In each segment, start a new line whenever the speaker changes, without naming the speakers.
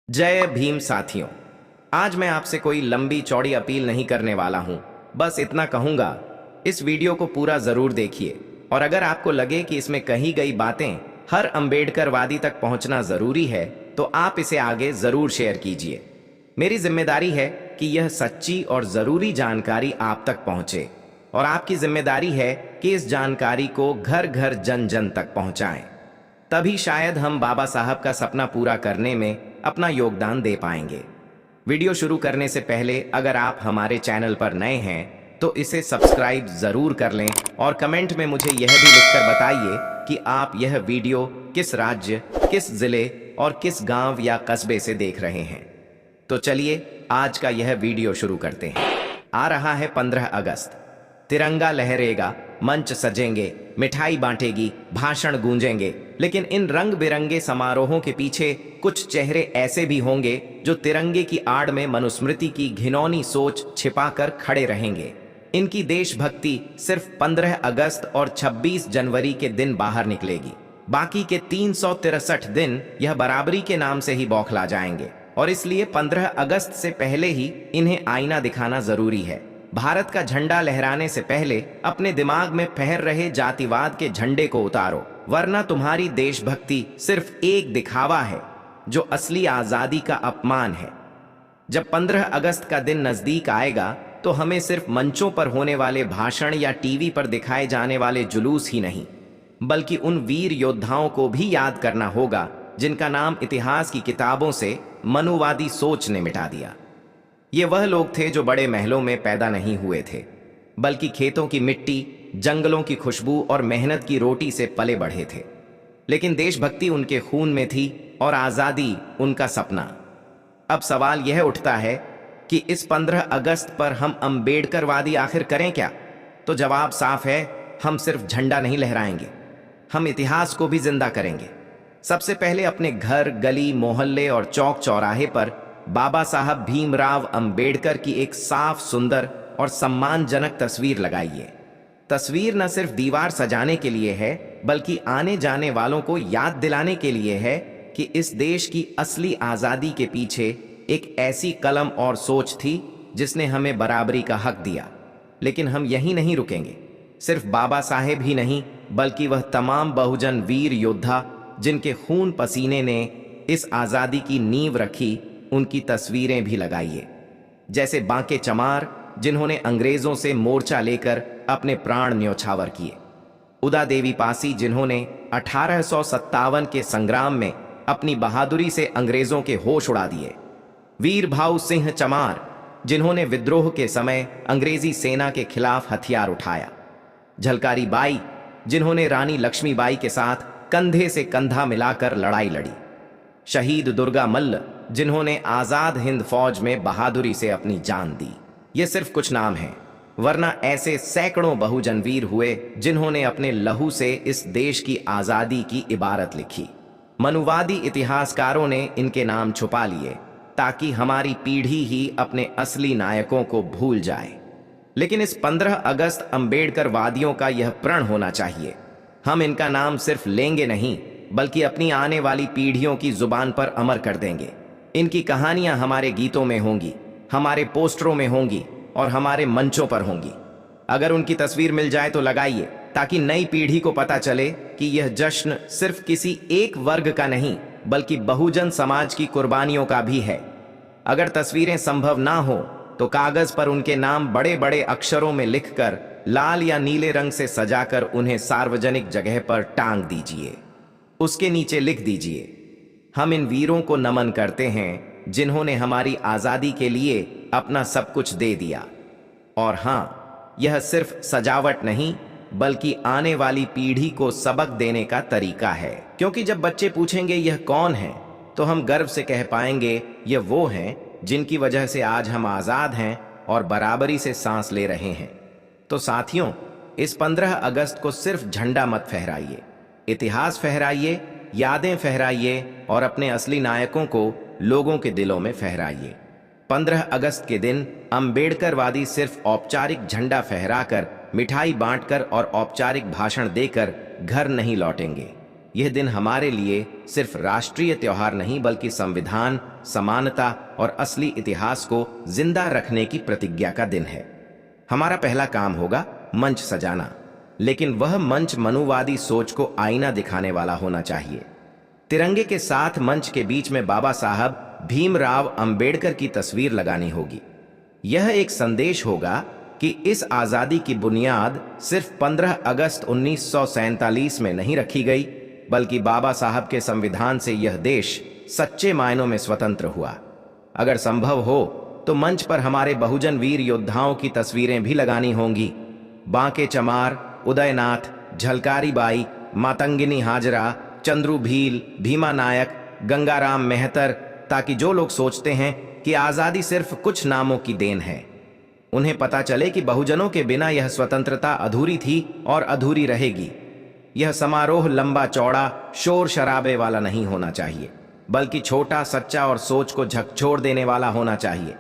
जय भीम साथियों। आज मैं आपसे कोई लंबी चौड़ी अपील नहीं करने वाला हूं। बस इतना कहूंगा, इस वीडियो को पूरा जरूर देखिए और अगर आपको लगे कि इसमें कही गई बातें हर अंबेडकरवादी तक पहुंचना जरूरी है तो आप इसे आगे जरूर शेयर कीजिए। मेरी जिम्मेदारी है कि यह सच्ची और जरूरी जानकारी आप तक पहुंचे और आपकी जिम्मेदारी है कि इस जानकारी को घर घर जन जन तक पहुंचाएं। तभी शायद हम बाबा साहब का सपना पूरा करने में अपना योगदान दे पाएंगे। वीडियो शुरू करने से पहले अगर आप हमारे चैनल पर नए हैं तो इसे सब्सक्राइब जरूर कर लें और कमेंट में मुझे यह भी लिखकर बताइए कि आप यह वीडियो किस राज्य, किस जिले और किस गांव या कस्बे से देख रहे हैं। तो चलिए आज का यह वीडियो शुरू करते हैं। आ रहा है 15 अगस्त। तिरंगा लहरेगा, मंच सजेंगे, मिठाई बांटेगी, भाषण गूंजेंगे, लेकिन इन रंग बिरंगे समारोहों के पीछे कुछ चेहरे ऐसे भी होंगे जो तिरंगे की आड़ में मनुस्मृति की घिनौनी सोच छिपाकर खड़े रहेंगे। इनकी देशभक्ति सिर्फ 15 अगस्त और 26 जनवरी के दिन बाहर निकलेगी। बाकी के 363 दिन यह बराबरी के नाम से ही बौखला जाएंगे और इसलिए 15 अगस्त से पहले ही इन्हें आईना दिखाना जरूरी है। भारत का झंडा लहराने से पहले अपने दिमाग में फहर रहे जातिवाद के झंडे को उतारो, वरना तुम्हारी देशभक्ति सिर्फ एक दिखावा है जो असली आजादी का अपमान है। जब 15 अगस्त का दिन नजदीक आएगा तो हमें सिर्फ मंचों पर होने वाले भाषण या टीवी पर दिखाए जाने वाले जुलूस ही नहीं, बल्कि उन वीर योद्धाओं को भी याद करना होगा जिनका नाम इतिहास की किताबों से मनुवादी सोच ने मिटा दिया। ये वह लोग थे जो बड़े महलों में पैदा नहीं हुए थे, बल्कि खेतों की मिट्टी, जंगलों की खुशबू और मेहनत की रोटी से पले बढ़े थे। लेकिन देशभक्ति उनके खून में थी और आज़ादी उनका सपना। अब सवाल यह उठता है कि इस 15 अगस्त पर हम अंबेडकरवादी आखिर करें क्या? तो जवाब साफ है, हम सिर्फ झंडा नहीं लहराएंगे, हम इतिहास को भी जिंदा करेंगे। सबसे पहले अपने घर, गली, मोहल्ले और चौक चौराहे पर बाबा साहब भीमराव अंबेडकर की एक साफ, सुंदर और सम्मानजनक तस्वीर लगाइए। तस्वीर न सिर्फ दीवार सजाने के लिए है, बल्कि आने जाने वालों को याद दिलाने के लिए है कि इस देश की असली आज़ादी के पीछे एक ऐसी कलम और सोच थी जिसने हमें बराबरी का हक दिया। लेकिन हम यहीं नहीं रुकेंगे। सिर्फ बाबा साहेब ही नहीं, बल्कि वह तमाम बहुजन वीर योद्धा जिनके खून पसीने ने इस आज़ादी की नींव रखी, उनकी तस्वीरें भी लगाइए। जैसे बांके चमार, जिन्होंने अंग्रेजों से मोर्चा लेकर अपने प्राण न्योछावर किए। उदा देवी पासी, जिन्होंने 1857 के संग्राम में अपनी बहादुरी से अंग्रेजों के होश उड़ा दिए। वीर भाऊ सिंह चमार, जिन्होंने विद्रोह के समय अंग्रेजी सेना के खिलाफ हथियार उठाया। झलकारी बाई, जिन्होंने रानी लक्ष्मीबाई के साथ कंधे से कंधा मिलाकर लड़ाई लड़ी। शहीद दुर्गा मल्ल, जिन्होंने आजाद हिंद फौज में बहादुरी से अपनी जान दी। ये सिर्फ कुछ नाम हैं, वरना ऐसे सैकड़ों बहुजन वीर हुए जिन्होंने अपने लहू से इस देश की आजादी की इबारत लिखी। मनुवादी इतिहासकारों ने इनके नाम छुपा लिए ताकि हमारी पीढ़ी ही अपने असली नायकों को भूल जाए। लेकिन इस 15 अगस्त अंबेडकरवादियों का यह प्रण होना चाहिए, हम इनका नाम सिर्फ लेंगे नहीं, बल्कि अपनी आने वाली पीढ़ियों की जुबान पर अमर कर देंगे। इनकी कहानियां हमारे गीतों में होंगी, हमारे पोस्टरों में होंगी और हमारे मंचों पर होंगी। अगर उनकी तस्वीर मिल जाए तो लगाइए, ताकि नई पीढ़ी को पता चले कि यह जश्न सिर्फ किसी एक वर्ग का नहीं, बल्कि बहुजन समाज की कुर्बानियों का भी है। अगर तस्वीरें संभव ना हो तो कागज पर उनके नाम बड़े बड़े अक्षरों में लिखकर लाल या नीले रंग से सजाकर उन्हें सार्वजनिक जगह पर टांग दीजिए। उसके नीचे लिख दीजिए, हम इन वीरों को नमन करते हैं जिन्होंने हमारी आज़ादी के लिए अपना सब कुछ दे दिया। और हाँ, यह सिर्फ सजावट नहीं, बल्कि आने वाली पीढ़ी को सबक देने का तरीका है। क्योंकि जब बच्चे पूछेंगे यह कौन है, तो हम गर्व से कह पाएंगे यह वो हैं जिनकी वजह से आज हम आज़ाद हैं और बराबरी से सांस ले रहे हैं। तो साथियों, इस 15 अगस्त को सिर्फ झंडा मत फहराइए, इतिहास फहराइए, यादें फहराइए और अपने असली नायकों को लोगों के दिलों में फहराइए। 15 अगस्त के दिन अंबेडकरवादी सिर्फ औपचारिक झंडा फहराकर, मिठाई बांटकर और औपचारिक भाषण देकर घर नहीं लौटेंगे। यह दिन हमारे लिए सिर्फ राष्ट्रीय त्योहार नहीं बल्कि संविधान, समानता और असली इतिहास को जिंदा रखने की प्रतिज्ञा का दिन है। हमारा पहला काम होगा मंच सजाना, लेकिन वह मंच मनुवादी सोच को आईना दिखाने वाला होना चाहिए। तिरंगे के साथ मंच के बीच में बाबा साहब भीमराव अंबेडकर की तस्वीर लगानी होगी। यह एक संदेश होगा कि इस आजादी की बुनियाद सिर्फ 15 अगस्त 1947 में नहीं रखी गई, बल्कि बाबा साहब के संविधान से यह देश सच्चे मायनों में स्वतंत्र हुआ। अगर संभव हो तो मंच पर हमारे बहुजन वीर योद्धाओं की तस्वीरें भी लगानी होंगी। बांके चमार, उदयनाथ, झलकारी बाई, मातंगिनी हाजरा, चंद्रू भील, भीमा नायक, गंगाराम मेहतर, ताकि जो लोग सोचते हैं कि आजादी सिर्फ कुछ नामों की देन है, उन्हें पता चले कि बहुजनों के बिना यह स्वतंत्रता अधूरी थी और अधूरी रहेगी। यह समारोह लंबा चौड़ा शोर शराबे वाला नहीं होना चाहिए, बल्कि छोटा, सच्चा और सोच को झकझोर देने वाला होना चाहिए।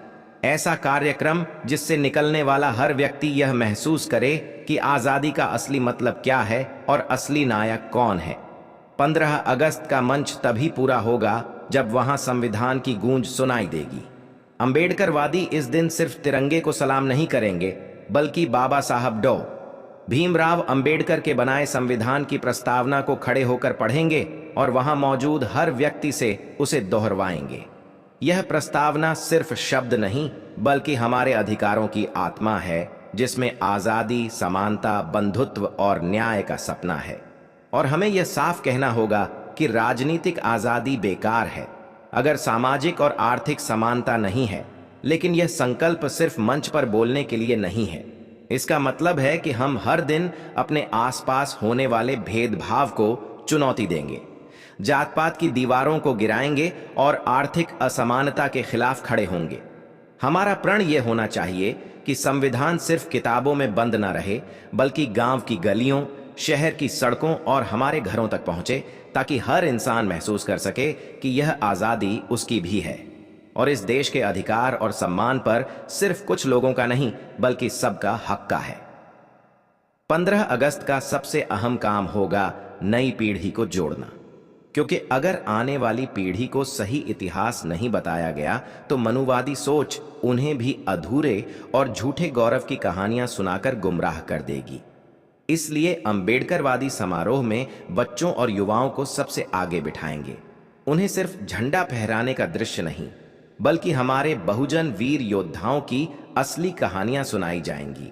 ऐसा कार्यक्रम जिससे निकलने वाला हर व्यक्ति यह महसूस करे कि आजादी का असली मतलब क्या है और असली नायक कौन है। 15 अगस्त का मंच तभी पूरा होगा जब वहां संविधान की गूंज सुनाई देगी। अंबेडकरवादी इस दिन सिर्फ तिरंगे को सलाम नहीं करेंगे, बल्कि बाबा साहब डॉ. भीमराव अंबेडकर के बनाए संविधान की प्रस्तावना को खड़े होकर पढ़ेंगे और वहां मौजूद हर व्यक्ति से उसे दोहरवाएंगे। यह प्रस्तावना सिर्फ शब्द नहीं, बल्कि हमारे अधिकारों की आत्मा है, जिसमें आजादी, समानता, बंधुत्व और न्याय का सपना है। और हमें यह साफ कहना होगा कि राजनीतिक आजादी बेकार है अगर सामाजिक और आर्थिक समानता नहीं है। लेकिन यह संकल्प सिर्फ मंच पर बोलने के लिए नहीं है। इसका मतलब है कि हम हर दिन अपने आसपास होने वाले भेदभाव को चुनौती देंगे, जात पात की दीवारों को गिराएंगे और आर्थिक असमानता के खिलाफ खड़े होंगे। हमारा प्रण यह होना चाहिए कि संविधान सिर्फ किताबों में बंद न रहे, बल्कि गांव की गलियों, शहर की सड़कों और हमारे घरों तक पहुंचे, ताकि हर इंसान महसूस कर सके कि यह आज़ादी उसकी भी है और इस देश के अधिकार और सम्मान पर सिर्फ कुछ लोगों का नहीं, बल्कि सबका हक का है। 15 अगस्त का सबसे अहम काम होगा नई पीढ़ी को जोड़ना, क्योंकि अगर आने वाली पीढ़ी को सही इतिहास नहीं बताया गया तो मनुवादी सोच उन्हें भी अधूरे और झूठे गौरव की कहानियां सुनाकर गुमराह कर देगी। इसलिए अंबेडकरवादी समारोह में बच्चों और युवाओं को सबसे आगे बिठाएंगे। उन्हें सिर्फ झंडा फहराने का दृश्य नहीं, बल्कि हमारे बहुजन वीर योद्धाओं की असली कहानियां सुनाई जाएंगी।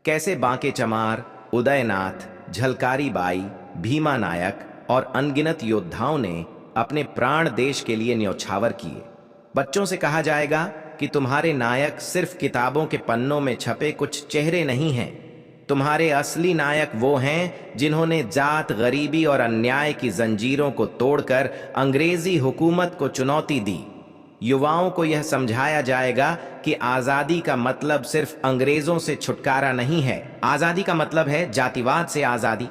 कैसे बांके चमार, उदयनाथ, झलकारी बाई, भीमा नायक और अनगिनत योद्धाओं ने अपने प्राण देश के लिए न्यौछावर किए। बच्चों से कहा जाएगा कि तुम्हारे नायक सिर्फ किताबों के पन्नों में छपे कुछ चेहरे नहीं हैं। तुम्हारे असली नायक वो हैं जिन्होंने जात, गरीबी और अन्याय की जंजीरों को तोड़कर अंग्रेजी हुकूमत को चुनौती दी। युवाओं को यह समझाया जाएगा कि आज़ादी का मतलब सिर्फ अंग्रेजों से छुटकारा नहीं है। आज़ादी का मतलब है जातिवाद से आज़ादी,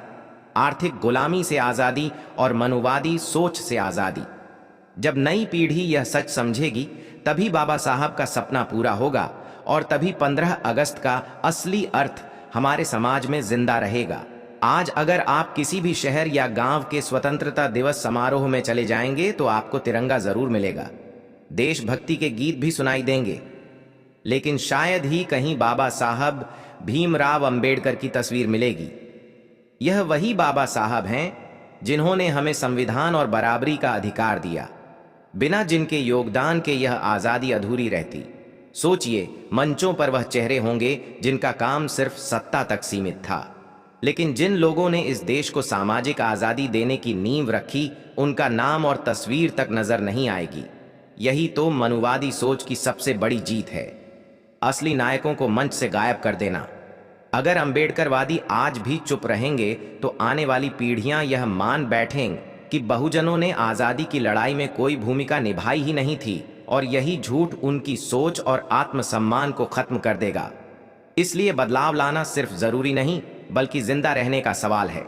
आर्थिक गुलामी से आज़ादी और मनुवादी सोच से आज़ादी। जब नई पीढ़ी यह सच समझेगी, तभी बाबा साहब का सपना पूरा होगा और तभी 15 अगस्त का असली अर्थ हमारे समाज में जिंदा रहेगा। आज अगर आप किसी भी शहर या गांव के स्वतंत्रता दिवस समारोह में चले जाएंगे तो आपको तिरंगा जरूर मिलेगा, देशभक्ति के गीत भी सुनाई देंगे, लेकिन शायद ही कहीं बाबा साहब भीमराव अंबेडकर की तस्वीर मिलेगी। यह वही बाबा साहब हैं जिन्होंने हमें संविधान और बराबरी का अधिकार दिया, बिना जिनके योगदान के यह आज़ादी अधूरी रहती। सोचिए, मंचों पर वह चेहरे होंगे जिनका काम सिर्फ सत्ता तक सीमित था, लेकिन जिन लोगों ने इस देश को सामाजिक आज़ादी देने की नींव रखी, उनका नाम और तस्वीर तक नजर नहीं आएगी। यही तो मनुवादी सोच की सबसे बड़ी जीत है, असली नायकों को मंच से गायब कर देना। अगर अंबेडकरवादी आज भी चुप रहेंगे तो आने वाली पीढ़ियां यह मान बैठेंगी कि बहुजनों ने आज़ादी की लड़ाई में कोई भूमिका निभाई ही नहीं थी, और यही झूठ उनकी सोच और आत्मसम्मान को खत्म कर देगा। इसलिए बदलाव लाना सिर्फ जरूरी नहीं, बल्कि जिंदा रहने का सवाल है।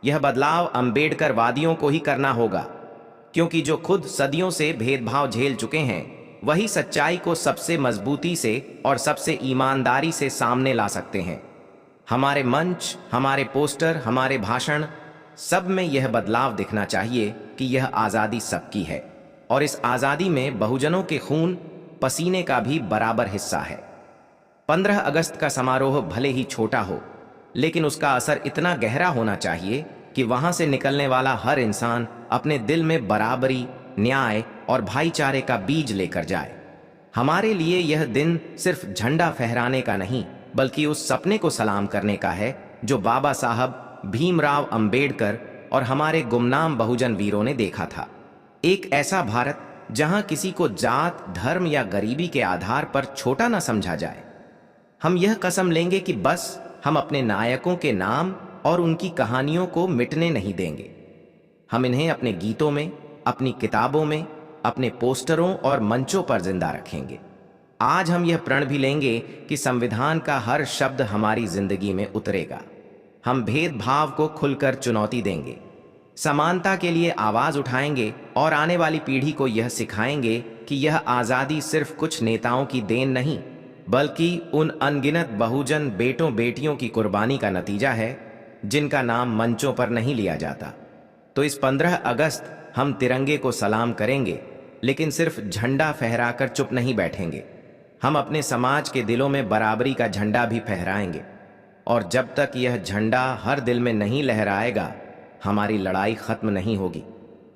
यह बदलाव अंबेडकरवादियों को ही करना होगा, क्योंकि जो खुद सदियों से भेदभाव झेल चुके हैं, वही सच्चाई को सबसे मजबूती से और सबसे ईमानदारी से सामने ला सकते हैं। हमारे मंच, हमारे पोस्टर, हमारे भाषण सब में यह बदलाव दिखना चाहिए कि यह आज़ादी सबकी है और इस आज़ादी में बहुजनों के खून पसीने का भी बराबर हिस्सा है। 15 अगस्त का समारोह भले ही छोटा हो, लेकिन उसका असर इतना गहरा होना चाहिए कि वहां से निकलने वाला हर इंसान अपने दिल में बराबरी, न्याय और भाईचारे का बीज लेकर जाए। हमारे लिए यह दिन सिर्फ झंडा फहराने का नहीं, बल्कि उस सपने को सलाम करने का है जो बाबा साहब भीमराव अंबेडकर और हमारे गुमनाम बहुजन वीरों ने देखा था। एक ऐसा भारत जहां किसी को जात, धर्म या गरीबी के आधार पर छोटा न समझा जाए। हम यह कसम लेंगे कि बस हम अपने नायकों के नाम और उनकी कहानियों को मिटने नहीं देंगे। हम इन्हें अपने गीतों में, अपनी किताबों में, अपने पोस्टरों और मंचों पर जिंदा रखेंगे। आज हम यह प्रण भी लेंगे कि संविधान का हर शब्द हमारी जिंदगी में उतरेगा। हम भेदभाव को खुलकर चुनौती देंगे, समानता के लिए आवाज उठाएंगे और आने वाली पीढ़ी को यह सिखाएंगे कि यह आजादी सिर्फ कुछ नेताओं की देन नहीं, बल्कि उन अनगिनत बहुजन बेटों बेटियों की कुर्बानी का नतीजा है जिनका नाम मंचों पर नहीं लिया जाता। तो इस 15 अगस्त हम तिरंगे को सलाम करेंगे, लेकिन सिर्फ झंडा फहराकर चुप नहीं बैठेंगे। हम अपने समाज के दिलों में बराबरी का झंडा भी फहराएंगे और जब तक यह झंडा हर दिल में नहीं लहराएगा, हमारी लड़ाई खत्म नहीं होगी।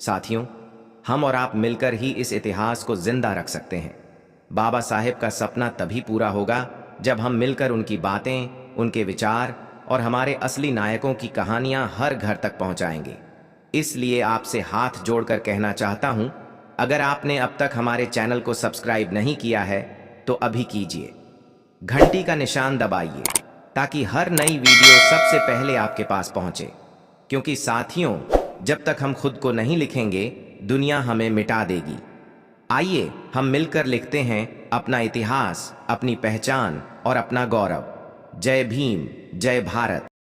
साथियों, हम और आप मिलकर ही इस इतिहास को जिंदा रख सकते हैं। बाबा साहेब का सपना तभी पूरा होगा जब हम मिलकर उनकी बातें, उनके विचार और हमारे असली नायकों की कहानियां हर घर तक पहुंचाएंगे। इसलिए आपसे हाथ जोड़कर कहना चाहता हूं, अगर आपने अब तक हमारे चैनल को सब्सक्राइब नहीं किया है तो अभी कीजिए। घंटी का निशान दबाइए ताकि हर नई वीडियो सबसे पहले आपके पास पहुंचे। क्योंकि साथियों, जब तक हम खुद को नहीं लिखेंगे, दुनिया हमें मिटा देगी। आइए हम मिलकर लिखते हैं अपना इतिहास, अपनी पहचान और अपना गौरव। जय भीम, जय भारत।